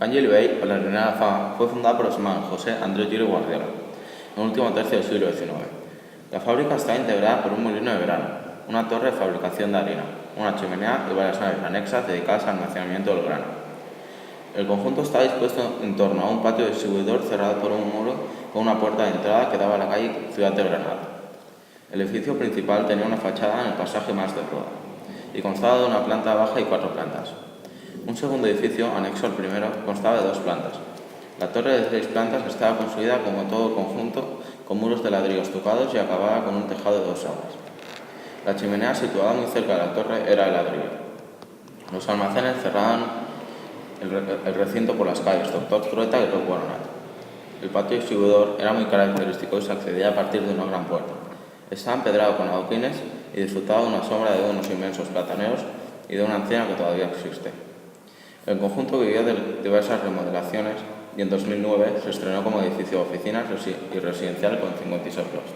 Cangel Bay, o la Reina de la Fama, fue fundada por los hermanos José Andrés Gil y Guardiola, en el último tercio del siglo XIX. La fábrica está integrada por un molino de verano, una torre de fabricación de harina, una chimenea y varias naves anexas dedicadas al almacenamiento del grano. El conjunto está dispuesto en torno a un patio distribuidor cerrado por un muro con una puerta de entrada que daba a la calle Ciudad de Granada. El edificio principal tenía una fachada en el pasaje más de toda y constaba de una planta baja y 4 plantas. Un segundo edificio, anexo al primero, constaba de 2 plantas. La torre de 6 plantas estaba construida como todo el conjunto con muros de ladrillo estucados y acabada con un tejado de 2 aguas. La chimenea, situada muy cerca de la torre, era de ladrillo. Los almacenes cerraban el recinto por las calles Doctor Trueta y Roque Boronat. El patio distribuidor era muy característico y se accedía a partir de una gran puerta. Estaba empedrado con adoquines y disfrutaba de una sombra de unos inmensos plataneros y de una encina que todavía existe. El conjunto vivió de diversas remodelaciones y en 2009 se estrenó como edificio de oficinas y residencial con 56 plazas.